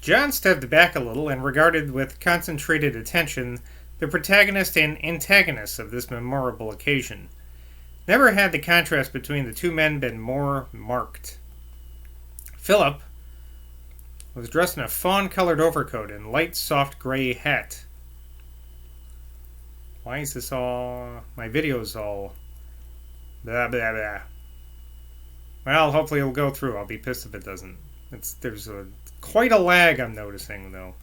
John stepped back a little and regarded with concentrated attention the protagonist and antagonist of this memorable occasion. Never had the contrast between the two men been more marked. Philip was dressed in a fawn-colored overcoat and light, soft gray hat. Why is this all... my video's all... blah, blah, blah. Well, hopefully it'll go through. I'll be pissed if it doesn't. There's quite a lag I'm noticing, though.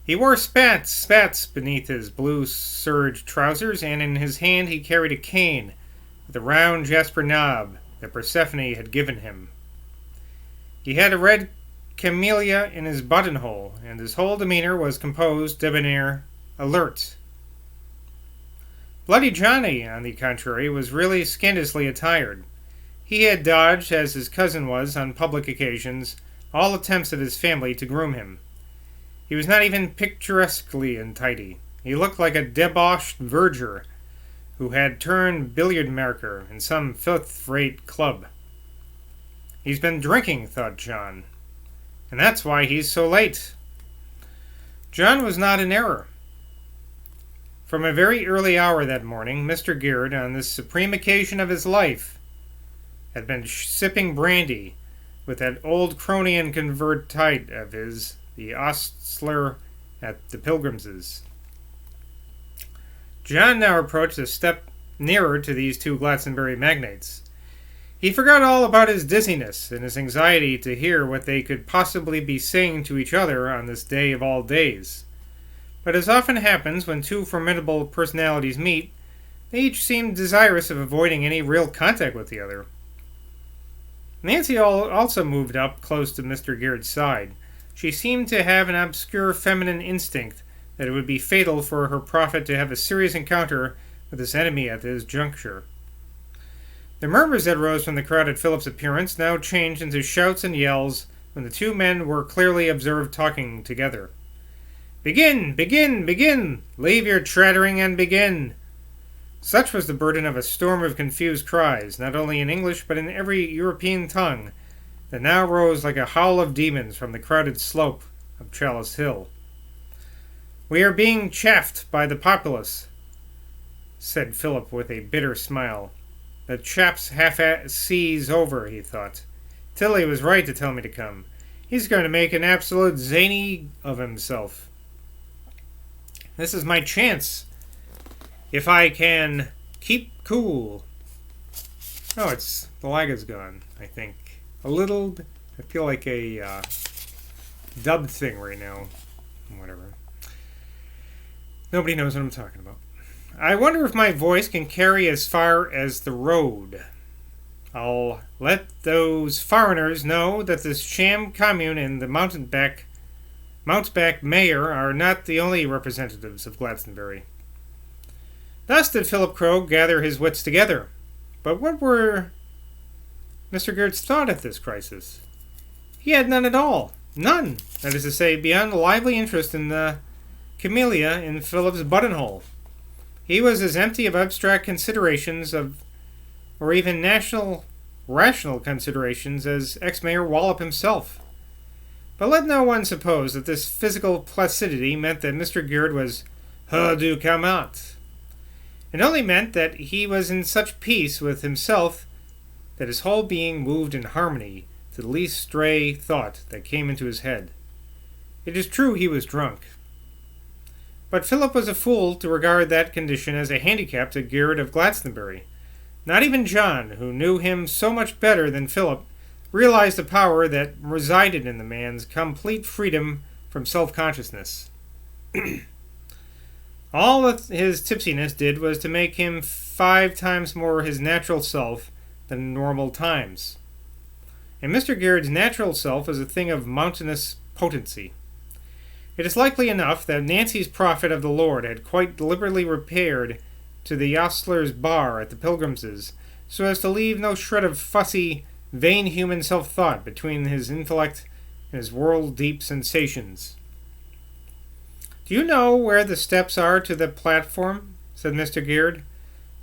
He wore spats beneath his blue serge trousers, and in his hand he carried a cane with a round jasper knob that Persephone had given him. He had a red camellia in his buttonhole, and his whole demeanor was composed, debonair, alert. Bloody Johnny, on the contrary, was really scandalously attired. He had dodged, as his cousin was, on public occasions, all attempts of his family to groom him. He was not even picturesquely untidy. He looked like a debauched verger who had turned billiard marker in some fifth-rate club. He's been drinking, thought John, and that's why he's so late. John was not in error. From a very early hour that morning, Mr. Geard, on this supreme occasion of his life, had been sipping brandy with that old crony and convertite of his, the ostler at the Pilgrimses. John now approached a step nearer to these two Glastonbury magnates. He forgot all about his dizziness and his anxiety to hear what they could possibly be saying to each other on this day of all days. But as often happens when two formidable personalities meet, they each seemed desirous of avoiding any real contact with the other. Nancy also moved up close to Mr. Geard's side. She seemed to have an obscure feminine instinct that it would be fatal for her prophet to have a serious encounter with his enemy at this juncture. The murmurs that rose from the crowd at Philip's appearance now changed into shouts and yells when the two men were clearly observed talking together. "Begin! Begin! Begin! Leave your chattering and begin!" Such was the burden of a storm of confused cries, not only in English but in every European tongue, that now rose like a howl of demons from the crowded slope of Chalice Hill. "We are being chaffed by the populace," said Philip with a bitter smile. "The chap's half-seas over," he thought. "Tilly was right to tell me to come. He's going to make an absolute zany of himself. This is my chance, if I can keep cool." Oh, the lag is gone, I think. A little, I feel like a dubbed thing right now. Whatever. Nobody knows what I'm talking about. "I wonder if my voice can carry as far as the road. I'll let those foreigners know that this sham commune and the Mountebank mayor are not the only representatives of Glastonbury." Thus did Philip Crowe gather his wits together. But what were Mr. Geard's thoughts at this crisis? He had none at all. None, that is to say, beyond a lively interest in the camellia in Philip's buttonhole. He was as empty of abstract considerations or even rational considerations as ex-Mayor Wallop himself. But let no one suppose that this physical placidity meant that Mr. Geard was hors du combat. It only meant that he was in such peace with himself that his whole being moved in harmony to the least stray thought that came into his head. It is true he was drunk. But Philip was a fool to regard that condition as a handicap to Geard of Glastonbury. Not even John, who knew him so much better than Philip, realized the power that resided in the man's complete freedom from self-consciousness. All that his tipsiness did was to make him 5 times more his natural self than in normal times. And Mr. Geard's natural self was a thing of mountainous potency. It is likely enough that Nancy's prophet of the Lord had quite deliberately repaired to the ostler's bar at the Pilgrimses, so as to leave no shred of fussy, vain human self-thought between his intellect and his world-deep sensations. "Do you know where the steps are to the platform?" said Mr. Geard.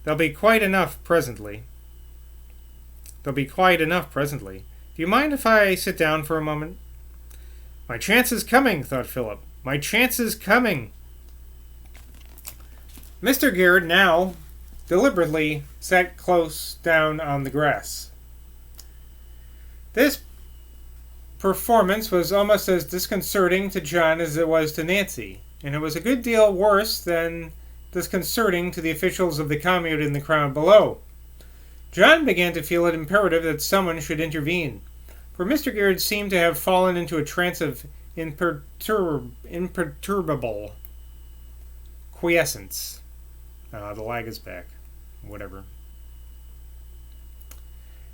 "There'll be quite enough presently." They'll be quiet enough presently. Do you mind if I sit down for a moment? My chance is coming, thought Philip. My chance is coming. Mr. Garrett now deliberately sat close down on the grass. This performance was almost as disconcerting to John as it was to Nancy, and it was a good deal worse than disconcerting to the officials of the commune in the crowd below. John began to feel it imperative that someone should intervene, for Mr. Garrett seemed to have fallen into a trance of imperturbable quiescence. The lag is back. Whatever.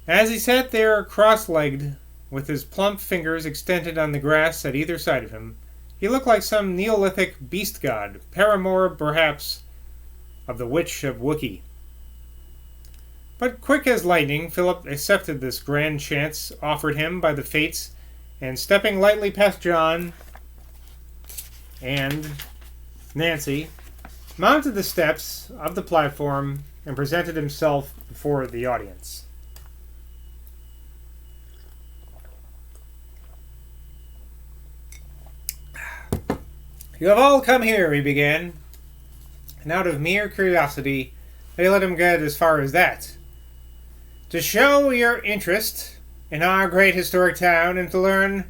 As he sat there cross-legged, with his plump fingers extended on the grass at either side of him, he looked like some Neolithic beast god, paramour, perhaps, of the Witch of Wookiee. But quick as lightning, Philip accepted this grand chance offered him by the fates, and stepping lightly past John and Nancy, mounted the steps of the platform and presented himself before the audience. You have all come here, he began, and out of mere curiosity, they let him get as far as that. To show your interest in our great historic town and to learn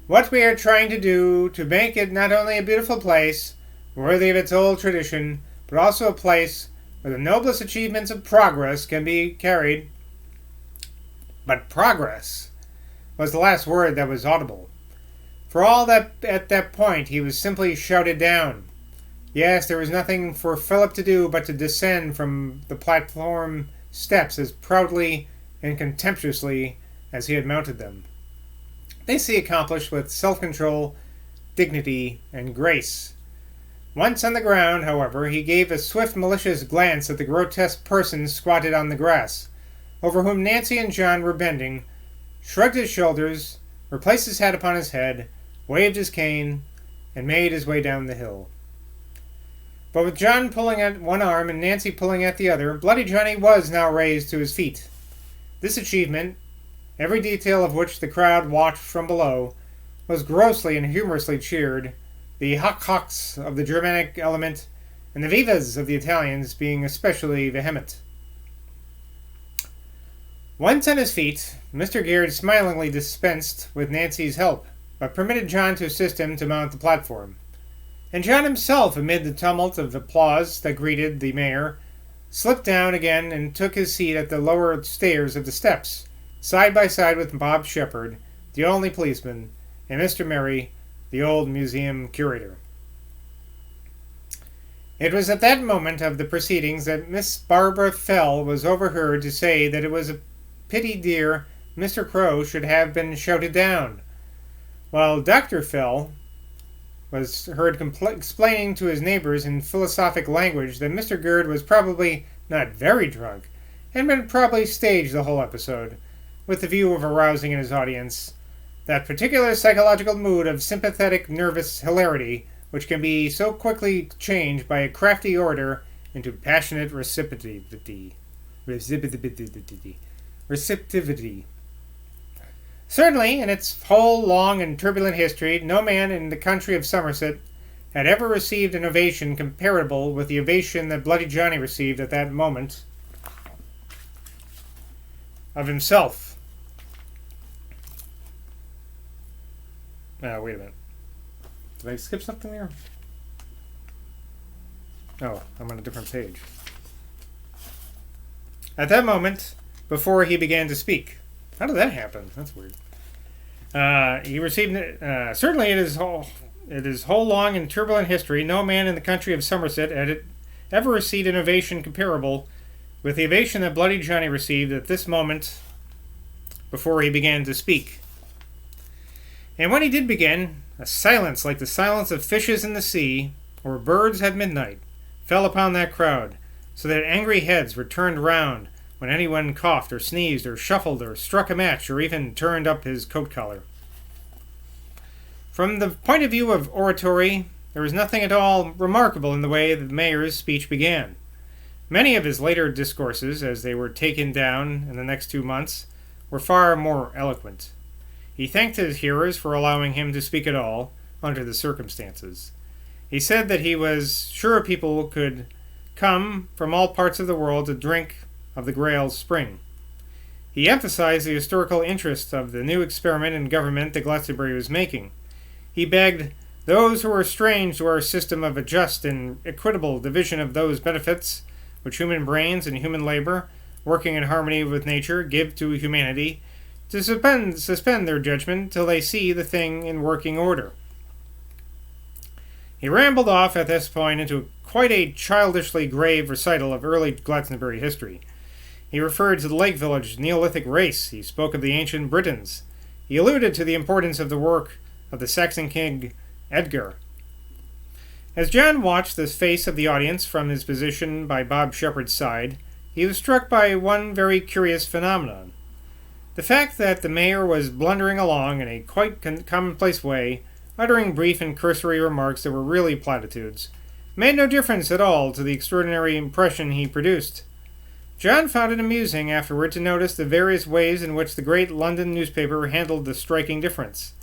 what we are trying to do to make it not only a beautiful place, worthy of its old tradition, but also a place where the noblest achievements of progress can be carried. But progress was the last word that was audible. For all that at that point he was simply shouted down. Yes, there was nothing for Philip to do but to descend from the platform steps as proudly and contemptuously as he had mounted them. This he accomplished with self-control, dignity, and grace. Once on the ground, however, he gave a swift, malicious glance at the grotesque person squatted on the grass, over whom Nancy and John were bending, shrugged his shoulders, replaced his hat upon his head, waved his cane, and made his way down the hill. But with John pulling at one arm and Nancy pulling at the other, Bloody Johnny was now raised to his feet. This achievement, every detail of which the crowd watched from below, was grossly and humorously cheered, the hock-hocks of the Germanic element and the vivas of the Italians being especially vehement. Once on his feet, Mr. Garrett smilingly dispensed with Nancy's help, but permitted John to assist him to mount the platform. And John himself, amid the tumult of applause that greeted the mayor, slipped down again and took his seat at the lower stairs of the steps, side by side with Bob Shepherd, the only policeman, and Mr. Merry, the old museum curator. It was at that moment of the proceedings that Miss Barbara Fell was overheard to say that it was a pity dear Mr. Crow should have been shouted down, while Dr. Fell was heard explaining to his neighbors in philosophic language that Mr. Gerd was probably not very drunk, and had probably staged the whole episode, with the view of arousing in his audience that particular psychological mood of sympathetic nervous hilarity which can be so quickly changed by a crafty orator into passionate receptivity. Certainly, in its whole long and turbulent history, no man in the country of Somerset had ever received an ovation comparable with the ovation that Bloody Johnny received at that moment of himself. Wait a minute. Did I skip something there? Oh, I'm on a different page. At that moment, before he began to speak. How did that happen? That's weird. He received, certainly in his whole long and turbulent history, no man in the country of Somerset had ever received an ovation comparable with the ovation that Bloody Johnny received at this moment before he began to speak. And when he did begin, a silence like the silence of fishes in the sea, or birds at midnight, fell upon that crowd, so that angry heads were turned round when anyone coughed or sneezed or shuffled or struck a match or even turned up his coat collar. From the point of view of oratory, there was nothing at all remarkable in the way the mayor's speech began. Many of his later discourses, as they were taken down in the next 2 months, were far more eloquent. He thanked his hearers for allowing him to speak at all, under the circumstances. He said that he was sure people could come from all parts of the world to drink of the Grail spring. He emphasized the historical interest of the new experiment in government that Glastonbury was making. He begged those who were strange to our system of a just and equitable division of those benefits which human brains and human labor, working in harmony with nature, give to humanity, to suspend their judgment till they see the thing in working order. He rambled off at this point into quite a childishly grave recital of early Glastonbury history. He referred to the Lake Village Neolithic race. He spoke of the ancient Britons. He alluded to the importance of the work of the Saxon king Edgar. As John watched the face of the audience from his position by Bob Shepherd's side, he was struck by one very curious phenomenon. The fact that the mayor was blundering along in a quite commonplace way, uttering brief and cursory remarks that were really platitudes, made no difference at all to the extraordinary impression he produced. John found it amusing afterward to notice the various ways in which the great London newspaper handled the striking difference.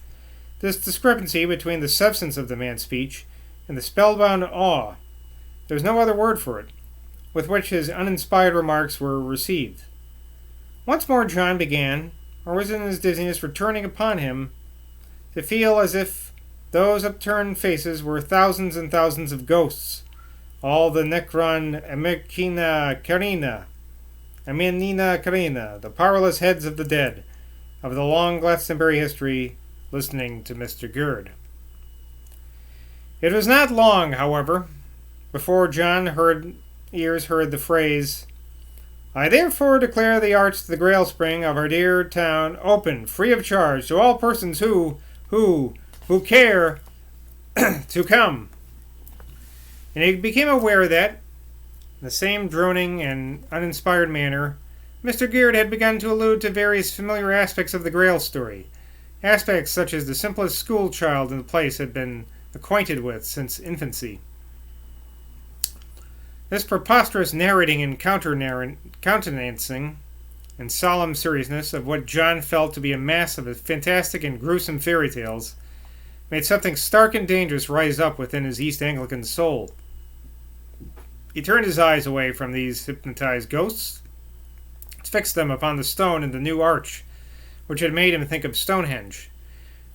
This discrepancy between the substance of the man's speech and the spellbound awe, there was no other word for it, with which his uninspired remarks were received. Once more John began, or was in his dizziness returning upon him, to feel as if those upturned faces were thousands and thousands of ghosts, all the Necron Amenina Carina, the powerless heads of the dead, of the long Glastonbury history, listening to Mr. Gurd. It was not long, however, before John's ears heard the phrase, "I therefore declare the arch to the Grail Spring of our dear town open, free of charge, to all persons who care to come." And he became aware that, in the same droning and uninspired manner, Mr. Gurd had begun to allude to various familiar aspects of the Grail story, aspects such as the simplest school child in the place had been acquainted with since infancy. This preposterous narrating and countenancing and solemn seriousness of what John felt to be a mass of fantastic and gruesome fairy tales made something stark and dangerous rise up within his East Anglican soul. He turned his eyes away from these hypnotized ghosts, fixed them upon the stone in the new arch, which had made him think of Stonehenge,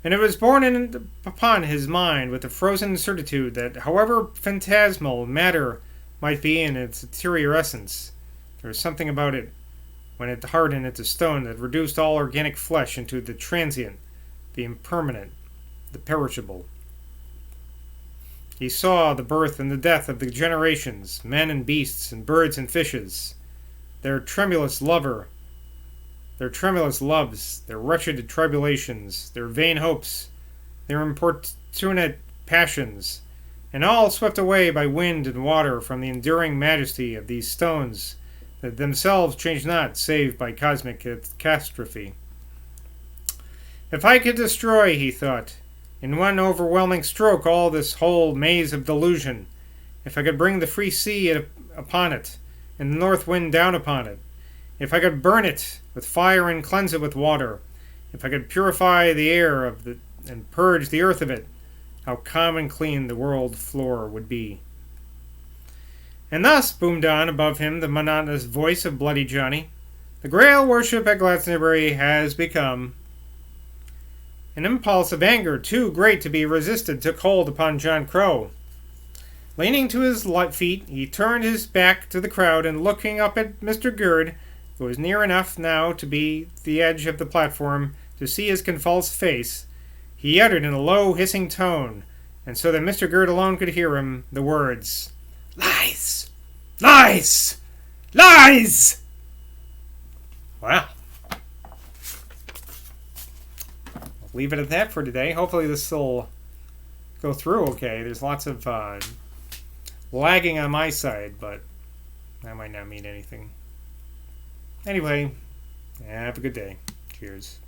and it was borne in upon his mind with the frozen certitude that, however phantasmal matter might be in its interior essence, there was something about it, when it hardened into stone, that reduced all organic flesh into the transient, the impermanent, the perishable. He saw the birth and the death of the generations, men and beasts, and birds and fishes, their tremulous loves, their wretched tribulations, their vain hopes, their importunate passions, and all swept away by wind and water from the enduring majesty of these stones that themselves change not save by cosmic catastrophe. If I could destroy, he thought, in one overwhelming stroke all this whole maze of delusion, if I could bring the free sea upon it, and the north wind down upon it, if I could burn it with fire and cleanse it with water, if I could purify the air and purge the earth of it, how calm and clean the world floor would be. And thus boomed on above him the monotonous voice of Bloody Johnny, the Grail worship at Glastonbury has become. An impulse of anger too great to be resisted took hold upon John Crow. Leaning to his feet, he turned his back to the crowd, and looking up at Mr. Gurd, who was near enough now to be the edge of the platform to see his convulsed face, he uttered in a low, hissing tone, and so that Mr. Gurd alone could hear him, the words, "Lies! Lies! Lies!" Wow. I'll leave it at that for today. Hopefully this will go through okay. There's lots of lagging on my side, but that might not mean anything. Anyway, have a good day. Cheers.